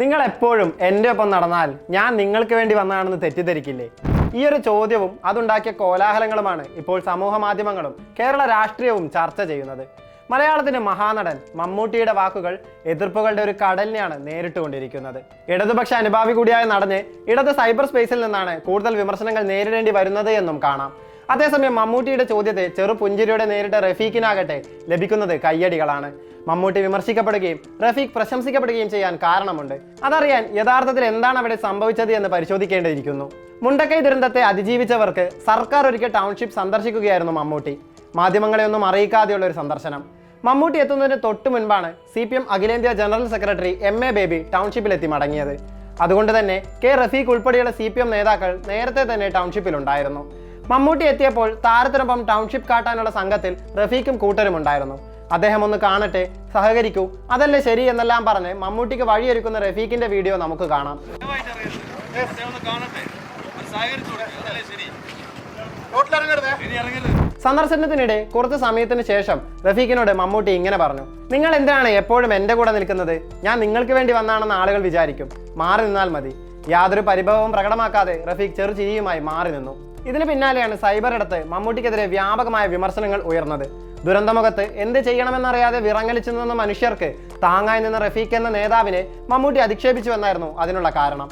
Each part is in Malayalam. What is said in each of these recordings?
നിങ്ങൾ എപ്പോഴും എൻ്റെ ഒപ്പം നടന്നാൽ ഞാൻ നിങ്ങൾക്ക് വേണ്ടി വന്നതാണെന്ന് തെറ്റിദ്ധരിക്കില്ലേ? ഈ ഒരു ചോദ്യവും അതുണ്ടാക്കിയ കോലാഹലങ്ങളുമാണ് ഇപ്പോൾ സമൂഹ മാധ്യമങ്ങളും കേരള രാഷ്ട്രീയവും ചർച്ച ചെയ്യുന്നത്. മലയാളത്തിന്റെ മഹാനടൻ മമ്മൂട്ടിയുടെ വാക്കുകൾ എതിർപ്പുകളുടെ ഒരു കടലിനെയാണ് നേരിട്ടുകൊണ്ടിരിക്കുന്നത്. ഇടതുപക്ഷ അനുഭാവി കൂടിയായ നടന് ഇടത് സൈബർ സ്പേസിൽ നിന്നാണ് കൂടുതൽ വിമർശനങ്ങൾ നേരിടേണ്ടി വരുന്നത് എന്നും കാണാം. അതേസമയം മമ്മൂട്ടിയുടെ ചോദ്യത്തെ ചെറുപുഞ്ചിരിയോടെ നേരിട്ട റഫീഖിനാകട്ടെ ലഭിക്കുന്നത് കയ്യടികളാണ്. മമ്മൂട്ടി വിമർശിക്കപ്പെടുകയും റഫീഖ് പ്രശംസിക്കപ്പെടുകയും ചെയ്യാൻ കാരണമുണ്ട്. അതറിയാൻ യഥാർത്ഥത്തിൽ എന്താണ് അവിടെ സംഭവിച്ചത് എന്ന് പരിശോധിക്കേണ്ടിയിരിക്കുന്നു. മുണ്ടക്കൈ ദുരന്തത്തെ അതിജീവിച്ചവർക്ക് സർക്കാർ ഒരിക്കൽ ടൗൺഷിപ്പ് സന്ദർശിക്കുകയായിരുന്നു മമ്മൂട്ടി. മാധ്യമങ്ങളെ ഒന്നും അറിയിക്കാതെയുള്ള ഒരു സന്ദർശനം. മമ്മൂട്ടി എത്തുന്നതിന് തൊട്ടു മുൻപാണ് CPM അഖിലേന്ത്യാ ജനറൽ സെക്രട്ടറി MA ബേബി ടൗൺഷിപ്പിലെത്തി മടങ്ങിയത്. അതുകൊണ്ട് തന്നെ റഫീഖ് ഉൾപ്പെടെയുള്ള CPM നേതാക്കൾ നേരത്തെ തന്നെ ടൗൺഷിപ്പിലുണ്ടായിരുന്നു. മമ്മൂട്ടി എത്തിയപ്പോൾ താരത്തിനൊപ്പം ടൗൺഷിപ്പ് കാട്ടാനുള്ള സംഘത്തിൽ റഫീഖും കൂട്ടരും ഉണ്ടായിരുന്നു. അദ്ദേഹം ഒന്ന് കാണട്ടെ, സഹകരിക്കൂ, അതല്ലേ ശരി എന്നെല്ലാം പറഞ്ഞ് മമ്മൂട്ടിക്ക് വഴിയൊരുക്കുന്ന റഫീഖിന്റെ വീഡിയോ നമുക്ക് കാണാം. സന്ദർശനത്തിനിടെ കുറച്ച് സമയത്തിന് ശേഷം റഫീഖിനോട് മമ്മൂട്ടി ഇങ്ങനെ പറഞ്ഞു: നിങ്ങൾ എന്തിനാണ് എപ്പോഴും എൻ്റെ കൂടെ നിൽക്കുന്നത്? ഞാൻ നിങ്ങൾക്ക് വേണ്ടി വന്നാണെന്ന് ആളുകൾ വിചാരിക്കും. മാറി നിന്നാൽ മതി. യാതൊരു പരിഭവവും പ്രകടമാക്കാതെ റഫീഖ് ചെറുചിരിയുമായി മാറി നിന്നു. ഇതിന് പിന്നാലെയാണ് സൈബർ ഇടത്ത് മമ്മൂട്ടിക്കെതിരെ വ്യാപകമായ വിമർശനങ്ങൾ ഉയർന്നത്. ദുരന്തമുഖത്ത് എന്ത് ചെയ്യണമെന്നറിയാതെ വിറങ്ങലിച്ചു നിന്ന മനുഷ്യർക്ക് താങ്ങായി നിന്ന റഫീഖ് എന്ന നേതാവിനെ മമ്മൂട്ടി അധിക്ഷേപിച്ചു എന്നായിരുന്നു അതിനുള്ള കാരണം.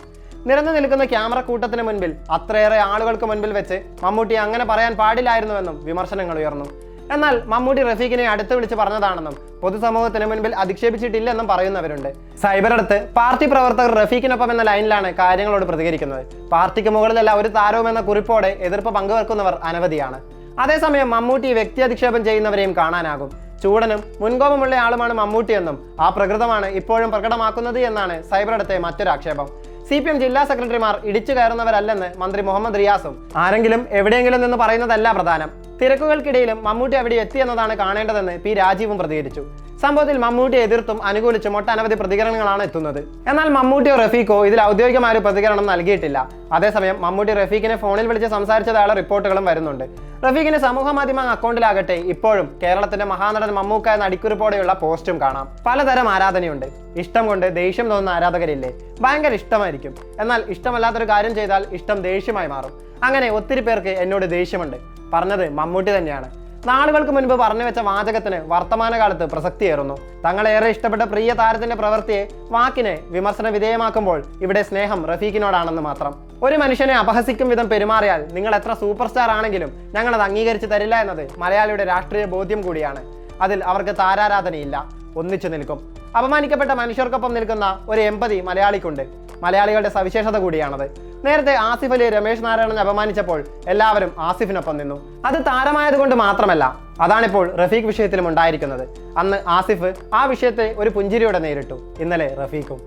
നിരന്നു നിൽക്കുന്ന ക്യാമറ കൂട്ടത്തിന് മുൻപിൽ, അത്രയേറെ ആളുകൾക്ക് മുൻപിൽ വെച്ച് മമ്മൂട്ടി അങ്ങനെ പറയാൻ പാടില്ലായിരുന്നുവെന്നും വിമർശനങ്ങൾ ഉയർന്നു. എന്നാൽ മമ്മൂട്ടി റഫീഖിനെ അടുത്ത് വിളിച്ച് പറഞ്ഞതാണെന്നും പൊതുസമൂഹത്തിന് മുൻപിൽ അധിക്ഷേപിച്ചിട്ടില്ലെന്നും പറയുന്നവരുണ്ട്. സൈബർ അടുത്ത് പാർട്ടി പ്രവർത്തകർ റഫീഖിനൊപ്പം എന്ന ലൈനിലാണ് കാര്യങ്ങളോട് പ്രതികരിക്കുന്നത്. പാർട്ടിക്ക് മുകളിലല്ല ഒരു താരവും എന്ന കുറിപ്പോടെ എതിർപ്പ് പങ്കുവെക്കുന്നവർ അനവധിയാണ്. അതേസമയം മമ്മൂട്ടി വ്യക്തി അധിക്ഷേപം ചെയ്യുന്നവരെയും കാണാനാകും. ചൂടനും മുൻകോപമുള്ള ആളുമാണ് മമ്മൂട്ടിയെന്നും ആ പ്രകൃതമാണ് ഇപ്പോഴും പ്രകടമാക്കുന്നത് എന്നാണ് സൈബർ അടുത്തെ മറ്റൊരു ആക്ഷേപം. CPM ജില്ലാ സെക്രട്ടറിമാർ ഇടിച്ചു കയറുന്നവരല്ലെന്ന് മന്ത്രി മുഹമ്മദ് റിയാസും ആരെങ്കിലും എവിടെയെങ്കിലും നിന്ന് പറയുന്നതല്ല പ്രധാനം. തിരക്കുകൾക്കിടയിലും മമ്മൂട്ടി അവിടെ എത്തിയെന്നതാണ് കാണേണ്ടതെന്ന് P രാജീവും പ്രതികരിച്ചു. സംഭവത്തിൽ മമ്മൂട്ടിയെ എതിർത്തും അനുകൂലിച്ചും ഒട്ടനവധി പ്രതികരണങ്ങളാണ് എത്തുന്നത്. എന്നാൽ മമ്മൂട്ടിയോ റഫീഖോ ഇതിൽ ഔദ്യോഗികമായ ഒരു പ്രതികരണം നൽകിയിട്ടില്ല. അതേസമയം മമ്മൂട്ടി റഫീഖിനെ ഫോണിൽ വിളിച്ച് സംസാരിച്ചതായുള്ള റിപ്പോർട്ടുകളും വരുന്നുണ്ട്. റഫീഖിന്റെ സമൂഹ മാധ്യമ അക്കൗണ്ടിലാകട്ടെ ഇപ്പോഴും കേരളത്തിന്റെ മഹാനടൻ മമ്മൂക്ക എന്ന അടിക്കുറിപ്പോടെയുള്ള പോസ്റ്റും കാണാം. പലതരം ആരാധനയുണ്ട്. ഇഷ്ടം കൊണ്ട് ദേഷ്യം തോന്നുന്ന ആരാധകരില്ലേ? ഭയങ്കര ഇഷ്ടമായിരിക്കും. എന്നാൽ ഇഷ്ടമല്ലാത്തൊരു കാര്യം ചെയ്താൽ ഇഷ്ടം ദേഷ്യമായി മാറും. അങ്ങനെ ഒത്തിരി പേർക്ക് എന്നോട് ദേഷ്യമുണ്ട്. പറഞ്ഞത് മമ്മൂട്ടി തന്നെയാണ്. നാളുകൾക്ക് മുൻപ് പറഞ്ഞു വെച്ച വാചകത്തിന് വർത്തമാനകാലത്ത് പ്രസക്തിയേറുന്നു. തങ്ങളേറെ ഇഷ്ടപ്പെട്ട പ്രിയ താരത്തിന്റെ പ്രവൃത്തിയെ വാക്കിനെ വിമർശന വിധേയമാക്കുമ്പോൾ ഇവിടെ സ്നേഹം റഫീഖിനോടാണെന്ന് മാത്രം. ഒരു മനുഷ്യനെ അപഹസിക്കും വിധം പെരുമാറിയാൽ നിങ്ങൾ എത്ര സൂപ്പർ സ്റ്റാർ ആണെങ്കിലും ഞങ്ങളത് അംഗീകരിച്ച് തരില്ല എന്നത് മലയാളിയുടെ രാഷ്ട്രീയ ബോധ്യം കൂടിയാണ്. അതിൽ അവർക്ക് താരാരാധനയില്ല, ഒന്നിച്ചു നിൽക്കും. അപമാനിക്കപ്പെട്ട മനുഷ്യർക്കൊപ്പം നിൽക്കുന്ന ഒരു എമ്പതി മലയാളിക്കുണ്ട്. മലയാളികളുടെ സവിശേഷത കൂടിയാണത്. നേരത്തെ ആസിഫ് അലി രമേശ് നാരായണനെ അപമാനിച്ചപ്പോൾ എല്ലാവരും ആസിഫിനൊപ്പം നിന്നു. അത് താരമായതുകൊണ്ട് മാത്രമല്ല, അതാണിപ്പോൾ റഫീഖ് വിഷയത്തിലും ഉണ്ടായിരിക്കുന്നത്. അന്ന് ആസിഫ് ആ വിഷയത്തെ ഒരു പുഞ്ചിരിയോടെ നേരിട്ടു, ഇന്നലെ റഫീഖും.